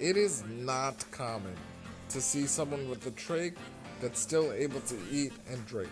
It is not common to see someone with a trach that's still able to eat and drink,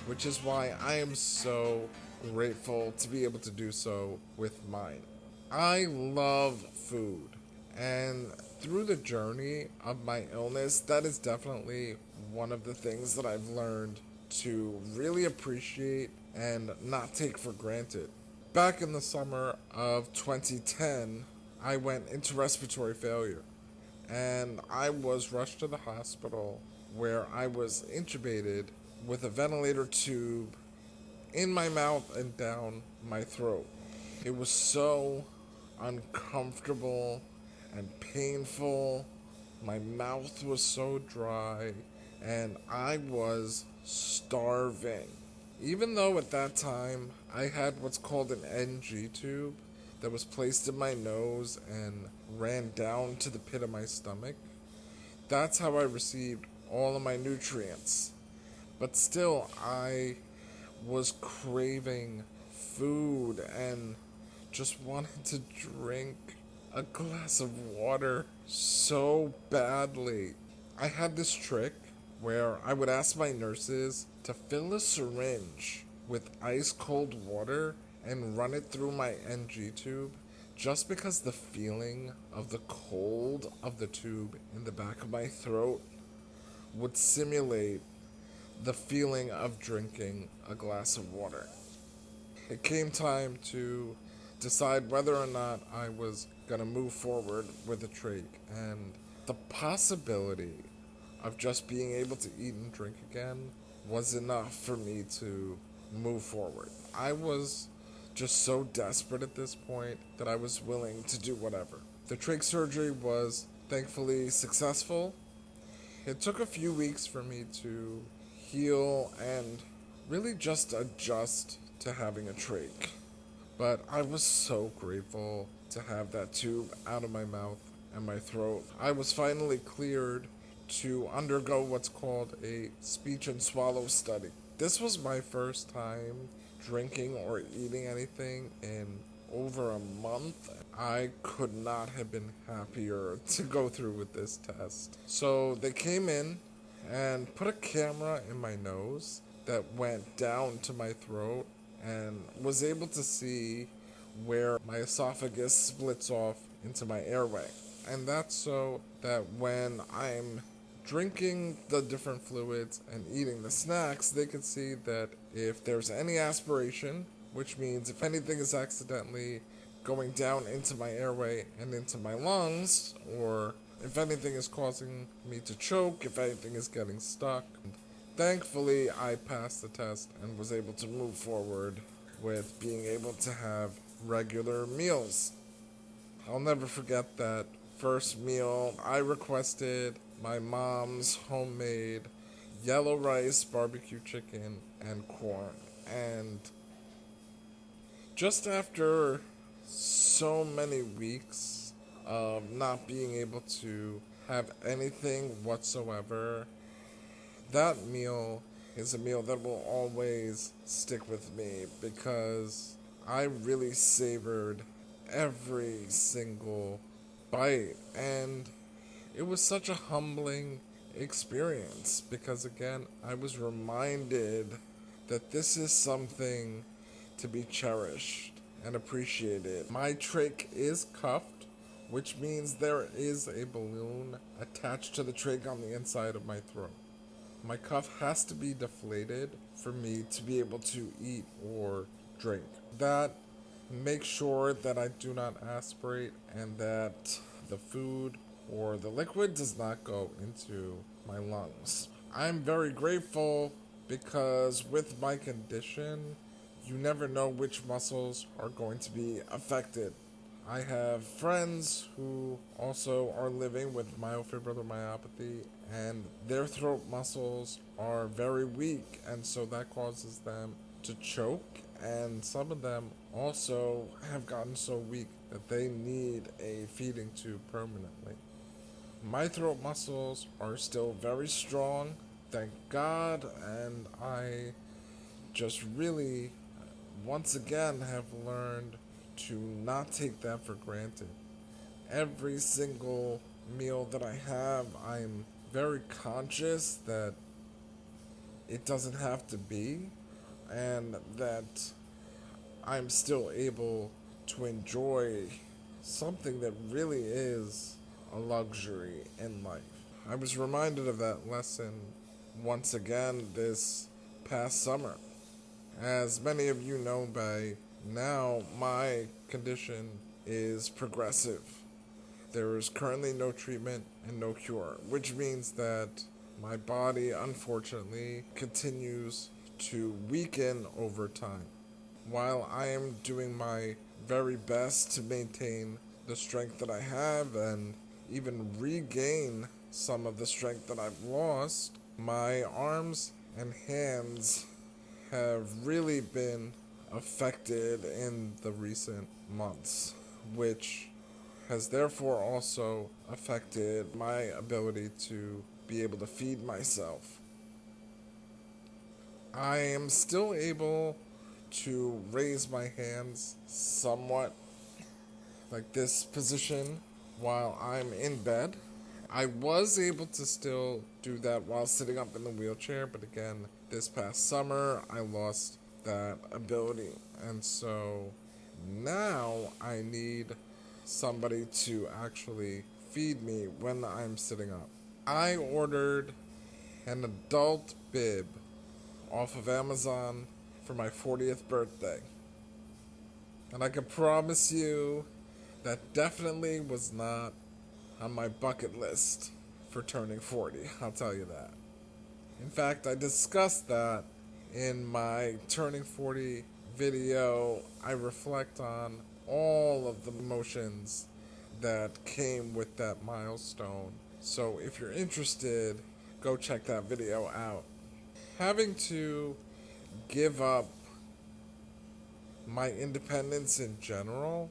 which is why I am so grateful to be able to do so with mine. I love food, and through the journey of my illness, that is definitely one of the things that I've learned to really appreciate and not take for granted. Back in the summer of 2010, I went into respiratory failure and I was rushed to the hospital where I was intubated with a ventilator tube in my mouth and down my throat. It was so uncomfortable and painful. My mouth was so dry, and I was starving. Even though at that time I had what's called an NG tube that was placed in my nose and ran down to the pit of my stomach, that's how I received all of my nutrients. But still, I was craving food and just wanted to drink a glass of water so badly. I had this trick where I would ask my nurses to fill a syringe with ice cold water and run it through my NG tube just because the feeling of the cold of the tube in the back of my throat would simulate the feeling of drinking a glass of water. It came time to decide whether or not I was going to move forward with a trach, and the possibility of just being able to eat and drink again was enough for me to move forward. I was just so desperate at this point that I was willing to do whatever. The trach surgery was thankfully successful. It took a few weeks for me to heal and really just adjust to having a trach. But I was so grateful to have that tube out of my mouth and my throat. I was finally cleared to undergo what's called a speech and swallow study. This was my first time drinking or eating anything in over a month. I could not have been happier to go through with this test. So they came in and put a camera in my nose that went down to my throat and was able to see where my esophagus splits off into my airway. And that's so that when I'm drinking the different fluids and eating the snacks, they can see that if there's any aspiration, which means if anything is accidentally going down into my airway and into my lungs, or if anything is causing me to choke, if anything is getting stuck. Thankfully, I passed the test and was able to move forward with being able to have regular meals. I'll never forget that first meal. I requested my mom's homemade yellow rice, barbecue chicken, and corn. And just after so many weeks of not being able to have anything whatsoever, that meal is a meal that will always stick with me because I really savored every single bite, and it was such a humbling experience because, again, I was reminded that this is something to be cherished and appreciated. My trach is cuffed, which means there is a balloon attached to the trach on the inside of my throat. My cuff has to be deflated for me to be able to eat or drink. That makes sure that I do not aspirate and that the food or the liquid does not go into my lungs. I'm very grateful because with my condition, you never know which muscles are going to be affected. I have friends who also are living with myofibrillar myopathy, and their throat muscles are very weak, and so that causes them to choke, and some of them also have gotten so weak that they need a feeding tube permanently. My throat muscles are still very strong, thank God, and I just really, once again, have learned to not take that for granted. Every single meal that I have, I'm very conscious that it doesn't have to be, and that I'm still able to enjoy something that really is a luxury in life. I was reminded of that lesson once again this past summer. As many of you know by now, my condition is progressive. There is currently no treatment and no cure, which means that my body, unfortunately, continues to weaken over time. While I am doing my very best to maintain the strength that I have and even regain some of the strength that I've lost, my arms and hands have really been affected in the recent months, which has therefore also affected my ability to be able to feed myself. I am still able to raise my hands somewhat, like this position, while I'm in bed. I was able to still do that while sitting up in the wheelchair, but again, this past summer I lost that ability. And so now I need somebody to actually feed me when I'm sitting up. I ordered an adult bib off of Amazon for my 40th birthday. And I can promise you that definitely was not on my bucket list for turning 40. I'll tell you that. In fact, I discussed that in my turning 40 video. I reflect on all of the emotions that came with that milestone. So if you're interested, go check that video out. Having to give up my independence in general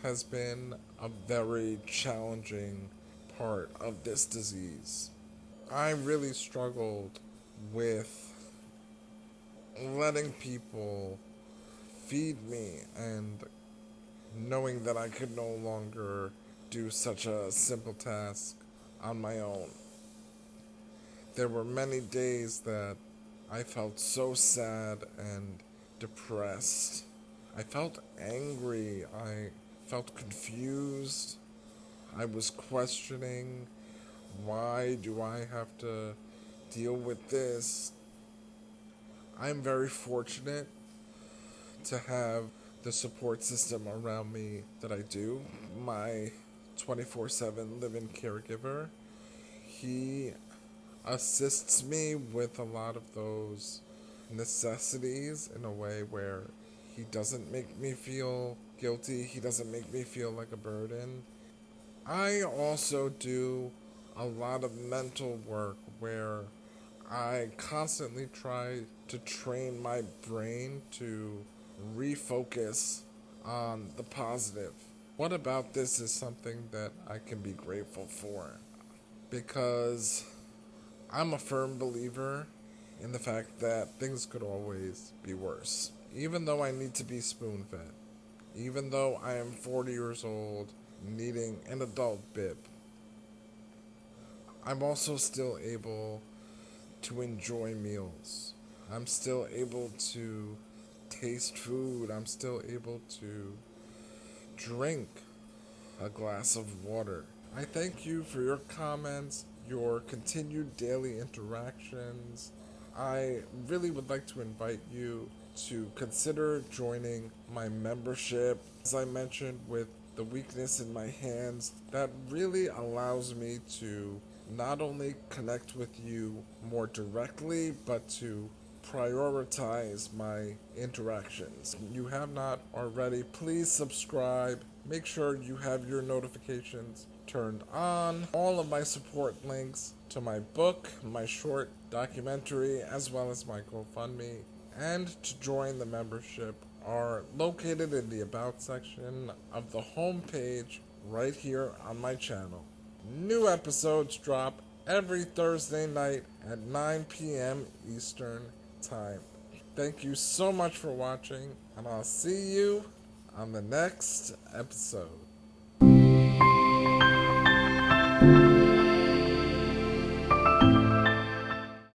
has been a very challenging part of this disease. I really struggled with letting people feed me and knowing that I could no longer do such a simple task on my own. There were many days that I felt so sad and depressed. I felt angry. I felt confused. I was questioning, why do I have to deal with this? I'm very fortunate to have the support system around me that I do. My 24/7 live-in caregiver, he assists me with a lot of those necessities in a way where he doesn't make me feel guilty. He doesn't make me feel like a burden. I also do a lot of mental work where I constantly try to train my brain to refocus on the positive. What about this is something that I can be grateful for? Because I'm a firm believer in the fact that things could always be worse. Even though I need to be spoon-fed, even though I am 40 years old needing an adult bib, I'm also still able to enjoy meals. I'm still able to taste food. I'm still able to drink a glass of water. I thank you for your comments, your continued daily interactions. I really would like to invite you to consider joining my membership. As I mentioned, with the weakness in my hands, that really allows me to not only connect with you more directly, but to prioritize my interactions. If you have not already, please subscribe. Make sure you have your notifications turned on. All of my support links to my book, my short documentary, as well as my GoFundMe, and to join the membership are located in the About section of the homepage right here on my channel. New episodes drop every Thursday night at 9 p.m. Eastern Time. Thank you so much for watching, and I'll see you on the next episode.